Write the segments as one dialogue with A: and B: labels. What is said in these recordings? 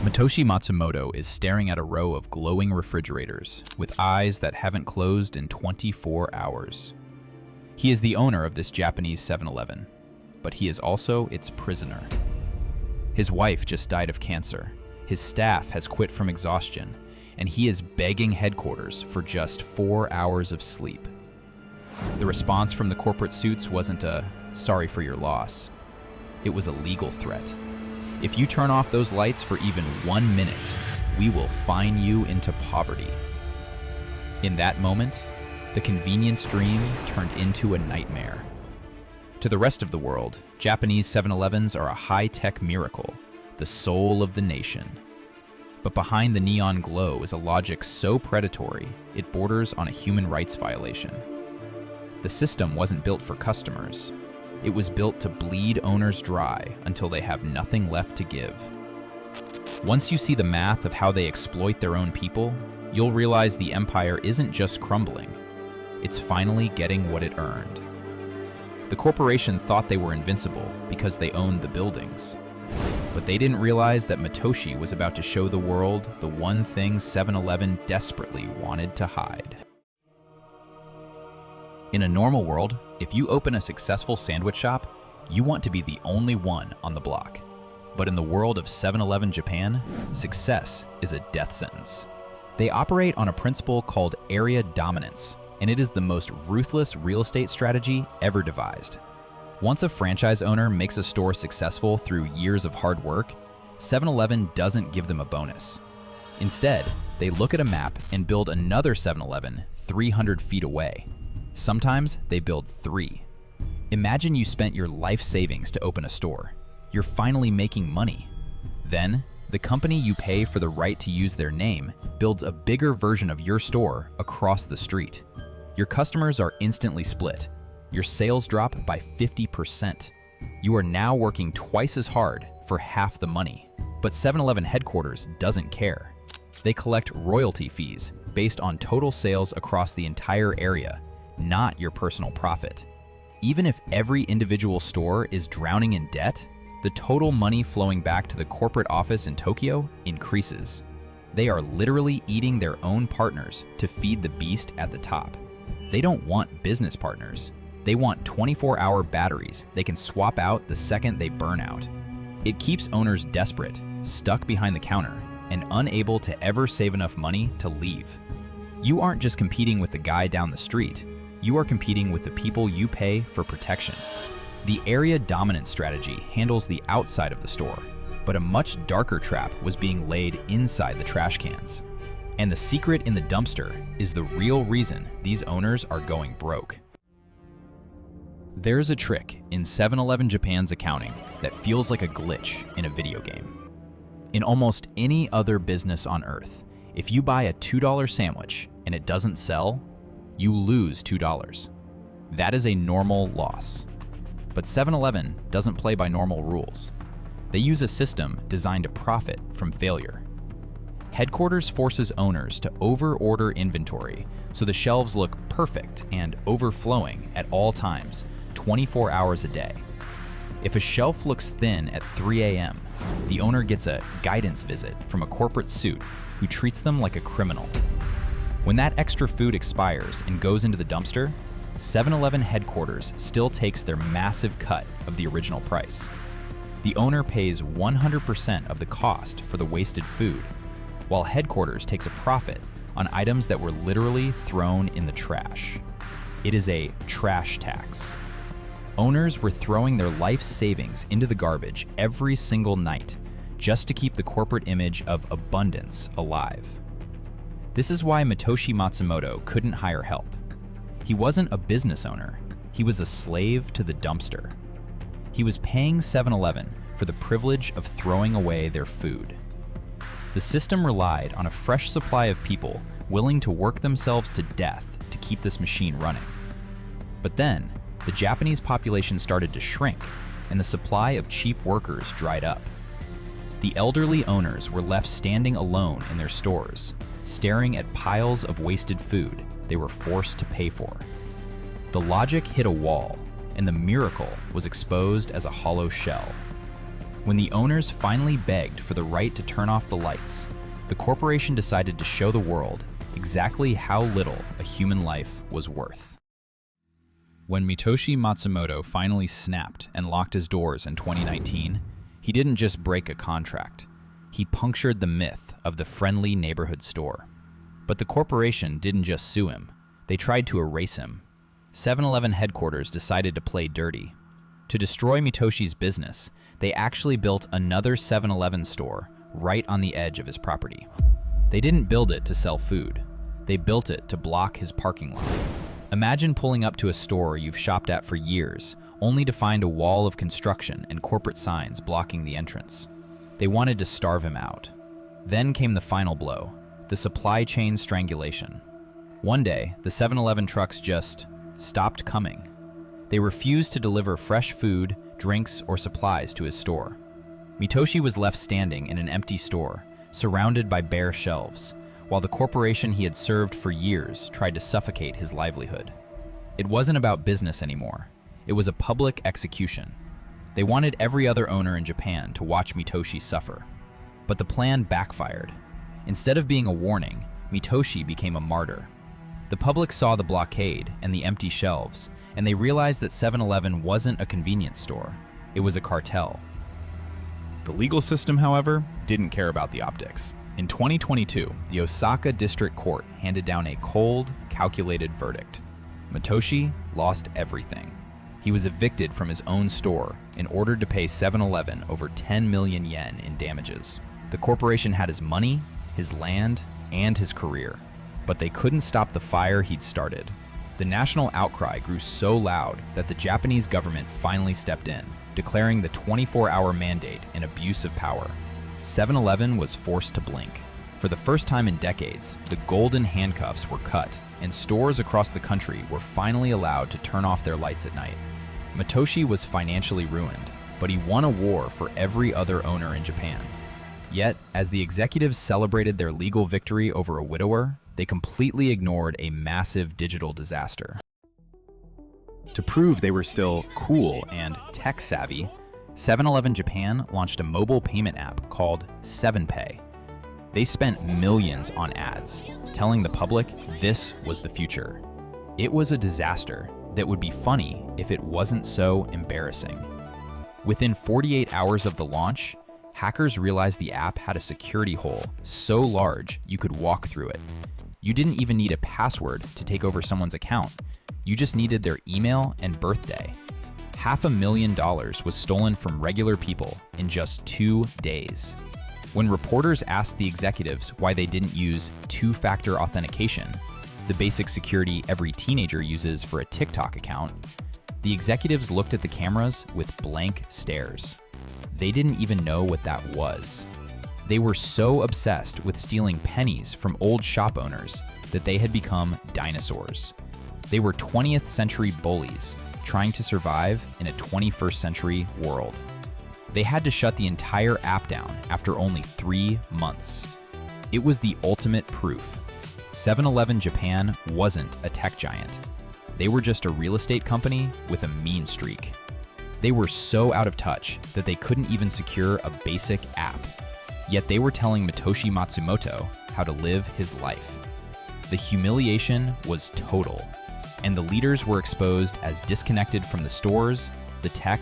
A: Mitoshi Matsumoto is staring at a row of glowing refrigerators with eyes that haven't closed in 24 hours. He is the owner of this Japanese 7-Eleven, but he is also its prisoner. His wife just died of cancer, his staff has quit from exhaustion, and he is begging headquarters for just 4 hours of sleep. The response from the corporate suits wasn't a "sorry for your loss." It was a legal threat. If you turn off those lights for even 1 minute, we will fine you into poverty. In that moment, the convenience dream turned into a nightmare. To the rest of the world, Japanese 7-Elevens are a high-tech miracle, the soul of the nation. But behind the neon glow is a logic so predatory, it borders on a human rights violation. The system wasn't built for customers. It was built to bleed owners dry until they have nothing left to give. Once you see the math of how they exploit their own people, you'll realize the empire isn't just crumbling. It's finally getting what it earned. The corporation thought they were invincible because they owned the buildings. But they didn't realize that Mitoshi was about to show the world the one thing 7-Eleven desperately wanted to hide. In a normal world, if you open a successful sandwich shop, you want to be the only one on the block. But in the world of 7-Eleven Japan, success is a death sentence. They operate on a principle called area dominance, and it is the most ruthless real estate strategy ever devised. Once a franchise owner makes a store successful through years of hard work, 7-Eleven doesn't give them a bonus. Instead, they look at a map and build another 7-Eleven 300 feet away. Sometimes they build 3. Imagine you spent your life savings to open a store. You're finally making money. Then, the company you pay for the right to use their name builds a bigger version of your store across the street. Your customers are instantly split. Your sales drop by 50%. You are now working twice as hard for half the money. But 7-Eleven headquarters doesn't care. They collect royalty fees based on total sales across the entire area, not your personal profit. Even if every individual store is drowning in debt, the total money flowing back to the corporate office in Tokyo increases. They are literally eating their own partners to feed the beast at the top. They don't want business partners. They want 24-hour batteries they can swap out the second they burn out. It keeps owners desperate, stuck behind the counter, and unable to ever save enough money to leave. You aren't just competing with the guy down the street. You are competing with the people you pay for protection. The area dominance strategy handles the outside of the store, but a much darker trap was being laid inside the trash cans. And the secret in the dumpster is the real reason these owners are going broke. There's a trick in 7-Eleven Japan's accounting that feels like a glitch in a video game. In almost any other business on Earth, if you buy a $2 sandwich and it doesn't sell, you lose $2. That is a normal loss. But 7-Eleven doesn't play by normal rules. They use a system designed to profit from failure. Headquarters forces owners to over-order inventory so the shelves look perfect and overflowing at all times, 24 hours a day. If a shelf looks thin at 3 a.m., the owner gets a guidance visit from a corporate suit who treats them like a criminal. When that extra food expires and goes into the dumpster, 7-Eleven headquarters still takes their massive cut of the original price. The owner pays 100% of the cost for the wasted food, while headquarters takes a profit on items that were literally thrown in the trash. It is a trash tax. Owners were throwing their life savings into the garbage every single night just to keep the corporate image of abundance alive. This is why Mitoshi Matsumoto couldn't hire help. He wasn't a business owner. He was a slave to the dumpster. He was paying 7-Eleven for the privilege of throwing away their food. The system relied on a fresh supply of people willing to work themselves to death to keep this machine running. But then, the Japanese population started to shrink, and the supply of cheap workers dried up. The elderly owners were left standing alone in their stores, staring at piles of wasted food they were forced to pay for. The logic hit a wall, and the miracle was exposed as a hollow shell. When the owners finally begged for the right to turn off the lights, the corporation decided to show the world exactly how little a human life was worth. When Mitoshi Matsumoto finally snapped and locked his doors in 2019, he didn't just break a contract. He punctured the myth of the friendly neighborhood store. But the corporation didn't just sue him. They tried to erase him. 7-Eleven headquarters decided to play dirty. To destroy Mitoshi's business, they actually built another 7-Eleven store right on the edge of his property. They didn't build it to sell food. They built it to block his parking lot. Imagine pulling up to a store you've shopped at for years, only to find a wall of construction and corporate signs blocking the entrance. They wanted to starve him out. Then came the final blow, the supply chain strangulation. One day, the 7-Eleven trucks just stopped coming. They refused to deliver fresh food, drinks, or supplies to his store. Mitoshi was left standing in an empty store, surrounded by bare shelves, while the corporation he had served for years tried to suffocate his livelihood. It wasn't about business anymore. It was a public execution. They wanted every other owner in Japan to watch Mitoshi suffer. But the plan backfired. Instead of being a warning, Mitoshi became a martyr. The public saw the blockade and the empty shelves, and they realized that 7-Eleven wasn't a convenience store. It was a cartel. The legal system, however, didn't care about the optics. In 2022, the Osaka District Court handed down a cold, calculated verdict. Mitoshi lost everything. He was evicted from his own store and ordered to pay 7-Eleven over 10 million yen in damages. The corporation had his money, his land, and his career, but they couldn't stop the fire he'd started. The national outcry grew so loud that the Japanese government finally stepped in, declaring the 24-hour mandate an abuse of power. 7-Eleven was forced to blink. For the first time in decades, the golden handcuffs were cut, and stores across the country were finally allowed to turn off their lights at night. Mitoshi was financially ruined, but he won a war for every other owner in Japan. Yet, as the executives celebrated their legal victory over a widower, they completely ignored a massive digital disaster. To prove they were still cool and tech-savvy, 7-Eleven Japan launched a mobile payment app called 7Pay. They spent millions on ads, telling the public this was the future. It was a disaster that would be funny if it wasn't so embarrassing. Within 48 hours of the launch, hackers realized the app had a security hole so large you could walk through it. You didn't even need a password to take over someone's account. You just needed their email and birthday. $500,000 was stolen from regular people in just 2 days. When reporters asked the executives why they didn't use two-factor authentication, the basic security every teenager uses for a TikTok account, the executives looked at the cameras with blank stares. They didn't even know what that was. They were so obsessed with stealing pennies from old shop owners that they had become dinosaurs. They were 20th century bullies trying to survive in a 21st century world. They had to shut the entire app down after only 3 months. It was the ultimate proof. 7-Eleven Japan wasn't a tech giant. They were just a real estate company with a mean streak. They were so out of touch that they couldn't even secure a basic app. Yet they were telling Mitoshi Matsumoto how to live his life. The humiliation was total, and the leaders were exposed as disconnected from the stores, the tech,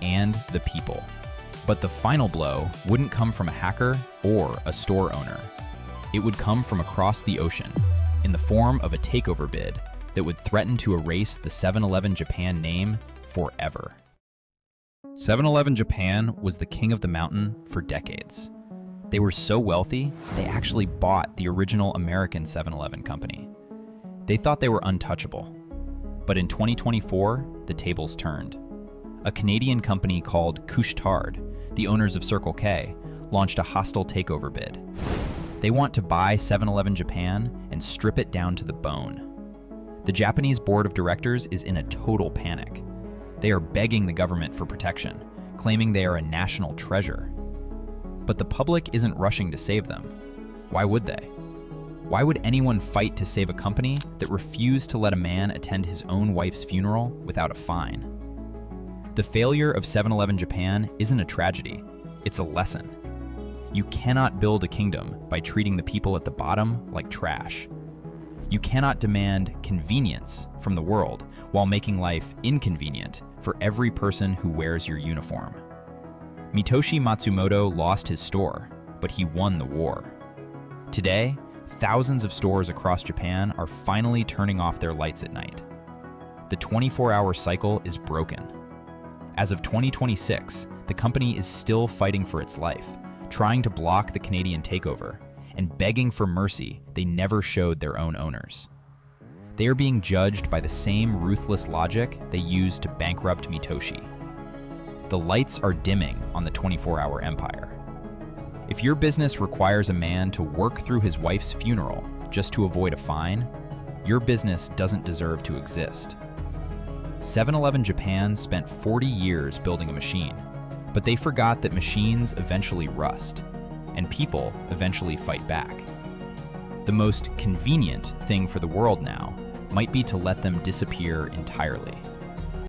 A: and the people. But the final blow wouldn't come from a hacker or a store owner. It would come from across the ocean, in the form of a takeover bid that would threaten to erase the 7-Eleven Japan name forever. 7-Eleven Japan was the king of the mountain for decades. They were so wealthy, they actually bought the original American 7-Eleven company. They thought they were untouchable. But in 2024, the tables turned. A Canadian company called Couche-Tard, the owners of Circle K, launched a hostile takeover bid. They want to buy 7-Eleven Japan and strip it down to the bone. The Japanese board of directors is in a total panic. They are begging the government for protection, claiming they are a national treasure. But the public isn't rushing to save them. Why would they? Why would anyone fight to save a company that refused to let a man attend his own wife's funeral without a fine? The failure of 7-Eleven Japan isn't a tragedy. It's a lesson. You cannot build a kingdom by treating the people at the bottom like trash. You cannot demand convenience from the world while making life inconvenient for every person who wears your uniform. Mitoshi Matsumoto lost his store, but he won the war. Today, thousands of stores across Japan are finally turning off their lights at night. The 24-hour cycle is broken. As of 2026, the company is still fighting for its life, trying to block the Canadian takeover, and begging for mercy they never showed their own owners. They are being judged by the same ruthless logic they used to bankrupt Mitoshi. The lights are dimming on the 24-hour empire. If your business requires a man to work through his wife's funeral just to avoid a fine, your business doesn't deserve to exist. 7-Eleven Japan spent 40 years building a machine, but they forgot that machines eventually rust, and people eventually fight back. The most convenient thing for the world now might be to let them disappear entirely.